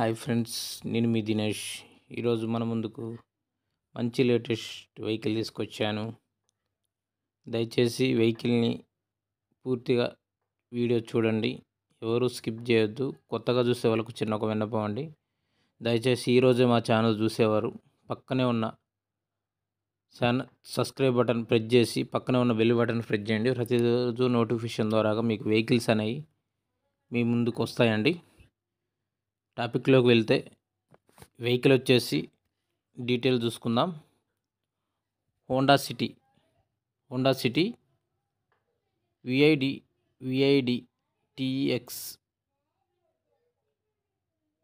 Hi friends, నేను మీ దినేష్. ఈరోజు మన ముందుకు మంచి లేటెస్ట్ వెహికల్ తీసుకొచ్చాను. దయచేసి వెహికల్ని పూర్తిగా వీడియో చూడండి, ఎవరు స్కిప్ చేయొద్దు. కొత్తగా చూసే వాళ్ళకు చిన్న ఒక విన్నపం అండి. దయచేసి ఈరోజే మా ఛానల్ చూసేవారు పక్కనే ఉన్న సబ్స్క్రైబ్ బటన్ ప్రెస్ చేసి పక్కనే ఉన్న బెల్ బటన్ ప్రెస్ చేయండి. ప్రతిరోజు నోటిఫికేషన్ ద్వారాగా మీకు వెహికల్స్ అనేవి మీ ముందుకు వస్తాయండి. టాపిక్లోకి వెళ్తే వెహికల్ వచ్చేసి డీటెయిల్ చూసుకుందాం. Honda city VID TX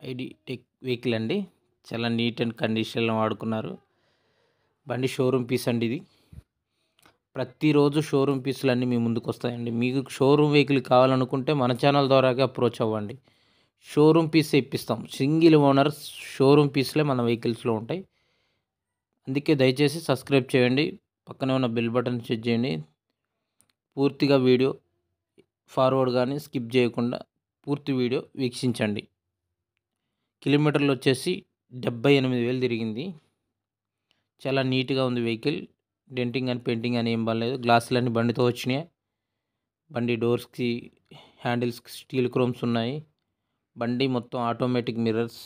ID tech vehicle అండి. చాలా నీట్ అండ్ కండిషన్లో వాడుకున్నారు. బండి షోరూమ్ పీస్ అండి. ఇది ప్రతిరోజు షోరూమ్ పీసులు అన్నీ మీ ముందుకు వస్తాయండి. మీకు షోరూమ్ వెహికల్ కావాలనుకుంటే మన ఛానల్ ద్వారాగా అప్రోచ్ అవ్వండి. షోరూమ్ పీస్ ఇప్పిస్తాం. సింగిల్ ఓనర్ షోరూమ్ పీస్లే మన వెహికల్స్లో ఉంటాయి. అందుకే దయచేసి సబ్స్క్రైబ్ చేయండి, పక్కనే ఉన్న బెల్ బటన్ చెక్ చేయండి. పూర్తిగా వీడియో ఫార్వర్డ్ కానీ స్కిప్ చేయకుండా పూర్తి వీడియో వీక్షించండి. కిలోమీటర్లు వచ్చేసి 78,000 తిరిగింది. చాలా నీట్గా ఉంది వెహికల్. డెంటింగ్ అని పెయింటింగ్ అని ఏం బాగాలేదు. గ్లాసులన్నీ బండితో వచ్చినాయి. బండి డోర్స్కి హ్యాండిల్స్కి స్టీల్ క్రోమ్స్ ఉన్నాయి. బండి మొత్తం ఆటోమేటిక్ మిర్రర్స్,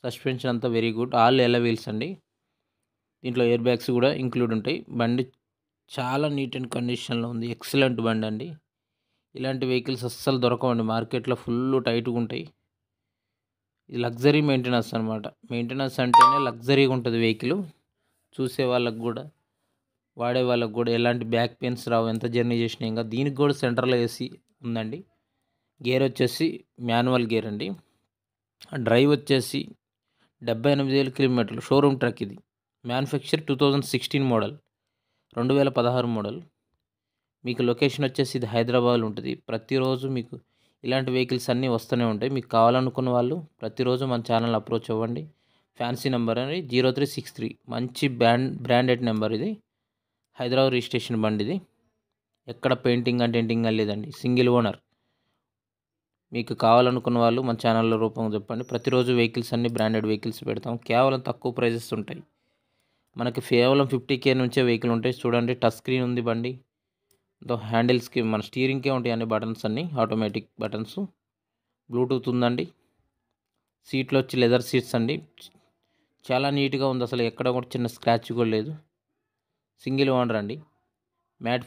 సస్పెన్షన్ అంతా వెరీ గుడ్. ఆల్ ఎలా వీల్స్ అండి. దీంట్లో ఎయిర్ బ్యాగ్స్ కూడా ఇంక్లూడ్ ఉంటాయి. బండి చాలా నీట్ అండ్ కండిషన్లో ఉంది. ఎక్సలెంట్ బండి అండి. ఇలాంటి వెహికల్స్ అస్సలు దొరకవండి మార్కెట్లో. ఫుల్ టైట్గా ఉంటాయి. ఇది లగ్జరీ మెయింటెనెన్స్ అనమాట. మెయింటెనెన్స్ అంటేనే లగ్జరీగా ఉంటుంది వెహికల్. చూసే వాళ్ళకు కూడా వాడే వాళ్ళకు కూడా ఎలాంటి బ్యాక్ పెయిన్స్ రావు. ఎంత జర్నీ చేసినా ఇంకా. దీనికి కూడా సెంట్రల్ ఏసీ ఉందండి. గేర్ వచ్చేసి మాన్యువల్ గేర్ అండి. డ్రైవ్ వచ్చేసి 78,000 కిలోమీటర్లు. షోరూమ్ ట్రక్ ఇది. Manufacture 2016 model, 2016 model. మీకు లొకేషన్ వచ్చేసి ఇది హైదరాబాద్లో ఉంటుంది. ప్రతిరోజు మీకు ఇలాంటి వెహికల్స్ అన్నీ వస్తూనే ఉంటాయి. మీకు కావాలనుకున్న వాళ్ళు ప్రతిరోజు మన ఛానల్ అప్రోచ్ అవ్వండి. ఫ్యాన్సీ నెంబర్ అని 0363, మంచి బ్రాండెడ్ నెంబర్ ఇది. హైదరాబాద్ రిజిస్ట్రేషన్ బండి ఇది. ఎక్కడ పెయింటింగ్ అంటే డెంటింగ్ లేదండి. Single owner. మీకు కావాలనుకున్న వాళ్ళు మన ఛానల్లో రూపంగా చెప్పండి. ప్రతిరోజు వెహికల్స్ అన్ని బ్రాండెడ్ వెహికల్స్ పెడతాం. కేవలం తక్కువ ప్రైజెస్ ఉంటాయి. మనకి కేవలం 50K నుంచే వెహికల్ ఉంటాయి. చూడండి, టచ్ స్క్రీన్ ఉంది బండి. హ్యాండిల్స్కి మన స్టీరింగ్కే ఉంటాయి అన్ని బటన్స్, అన్నీ ఆటోమేటిక్ బటన్స్. బ్లూటూత్ ఉందండి. సీట్లు వచ్చి లెదర్ సీట్స్ అండి. చాలా నీట్గా ఉంది. అసలు ఎక్కడ కూడా చిన్న స్క్రాచ్ కూడా లేదు. సింగిల్ ఓనర్ అండి.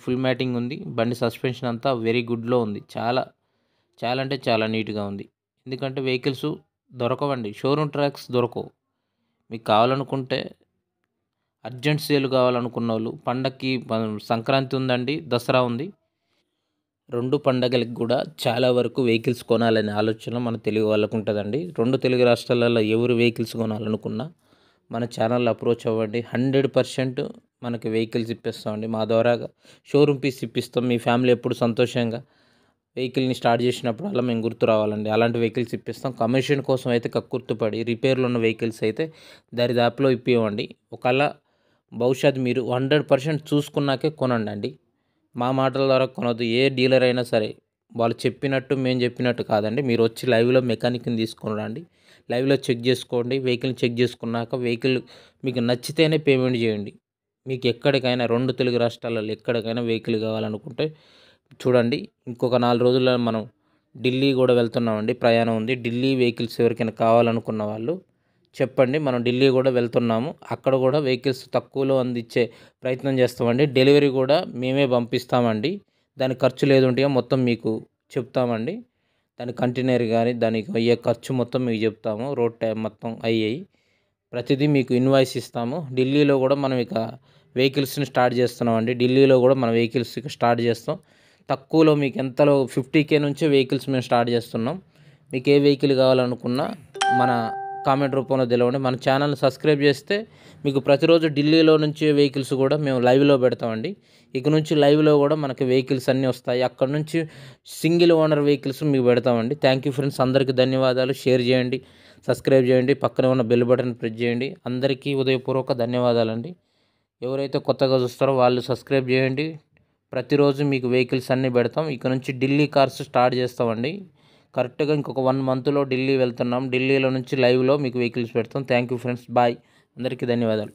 ఫుల్ మ్యాటింగ్ ఉంది. బండి సస్పెన్షన్ అంతా వెరీ గుడ్లో ఉంది. చాలా అంటే చాలా నీట్గా ఉంది. ఎందుకంటే వెహికల్స్ దొరకవండి, షోరూమ్ ట్రాక్స్ దొరకవు. మీకు కావాలనుకుంటే అర్జెంట్ సేల్ కావాలనుకున్న వాళ్ళు, పండగకి సంక్రాంతి ఉందండి, దసరా ఉంది. 2 పండగలకు కూడా చాలా వరకు వెహికల్స్ కొనాలనే ఆలోచన మన తెలుగు వాళ్ళకు ఉంటుందండి. 2 తెలుగు రాష్ట్రాలలో ఎవరు వెహికల్స్ కొనాలనుకున్నా మన ఛానల్ అప్రోచ్ అవ్వండి. 100% మనకి వెహికల్స్ ఇప్పిస్తామండి. మా ద్వారా షోరూమ్ పీస్ ఇప్పిస్తాం. మీ ఫ్యామిలీ ఎప్పుడు సంతోషంగా వెహికల్ని స్టార్ట్ చేసినప్పుడు అలా మేము గుర్తు రావాలండి. అలాంటి వెహికల్స్ ఇప్పిస్తాం. కమిషన్ కోసం అయితే కక్కుర్తుపడి రిపేర్లు ఉన్న వెహికల్స్ అయితే దరిదాపులో ఇప్పివ్వండి. ఒకవేళ భవిష్యత్తు మీరు 100% చూసుకున్నాకే కొనండి అండి. మా మాటల ద్వారా కొనవద్దు. ఏ డీలర్ అయినా సరే వాళ్ళు చెప్పినట్టు మేము చెప్పినట్టు కాదండి. మీరు వచ్చి లైవ్లో మెకానిక్ని తీసుకొని రండి. లైవ్లో చెక్ చేసుకోండి. వెహికల్ని చెక్ చేసుకున్నాక వెహికల్ మీకు నచ్చితేనే పేమెంట్ చేయండి. మీకు ఎక్కడికైనా 2 తెలుగు రాష్ట్రాలలో ఎక్కడికైనా వెహికల్ కావాలనుకుంటే చూడండి. ఇంకొక 4 రోజుల్లో మనం ఢిల్లీ కూడా వెళ్తున్నామండి. ప్రయాణం ఉంది. ఢిల్లీ వెహికల్స్ ఎవరికైనా కావాలనుకున్న వాళ్ళు చెప్పండి. మనం ఢిల్లీ కూడా వెళ్తున్నాము. అక్కడ కూడా వెహికల్స్ తక్కువలో అందించే ప్రయత్నం చేస్తామండి. డెలివరీ కూడా మేమే పంపిస్తామండి. దానికి ఖర్చు లేదు ఉంటే మొత్తం మీకు చెప్తామండి. దాని కంటైనర్ కానీ దానికి అయ్యే ఖర్చు మొత్తం మీకు చెప్తాము. రోడ్ టైం మొత్తం అయ్యాయి ప్రతిదీ మీకు ఇన్వాయిస్ ఇస్తాము. ఢిల్లీలో కూడా మనం ఇక వెహికల్స్ని స్టార్ట్ చేస్తున్నామండి. ఢిల్లీలో కూడా మన వెహికల్స్ ఇక స్టార్ట్ చేస్తాం. తక్కువలో మీకు ఎంతలో 50K నుంచే వెహికల్స్ మేము స్టార్ట్ చేస్తున్నాం. మీకు ఏ వెహికల్ కావాలనుకున్నా మన కామెంట్ రూపంలో తెలవండి. మన ఛానల్ని సబ్స్క్రైబ్ చేస్తే మీకు ప్రతిరోజు ఢిల్లీలో నుంచి వెహికల్స్ కూడా మేము లైవ్లో పెడతామండి. ఇక నుంచి లైవ్లో కూడా మనకి వెహికల్స్ అన్నీ వస్తాయి. అక్కడ నుంచి సింగిల్ ఓనర్ వెహికల్స్ మీకు పెడతామండి. Thank you friends. అందరికీ ధన్యవాదాలు. షేర్ చేయండి, సబ్స్క్రైబ్ చేయండి, పక్కనే ఉన్న బెల్ బటన్ ప్రెస్ చేయండి. అందరికీ ఉదయపూర్వక ధన్యవాదాలండి. ఎవరైతే కొత్తగా చూస్తారో వాళ్ళు సబ్స్క్రైబ్ చేయండి. ప్రతిరోజు మీకు వెహికల్స్ అన్నీ పెడతాం. ఇక నుంచి ఢిల్లీ కార్స్ స్టార్ట్ చేస్తామండి. కరెక్ట్గా ఇంకొక 1 మంత్లో ఢిల్లీ వెళ్తున్నాం. ఢిల్లీలో నుంచి లైవ్లో మీకు వెహికల్స్ పెడతాం. Thank you friends, bye. అందరికీ ధన్యవాదాలు.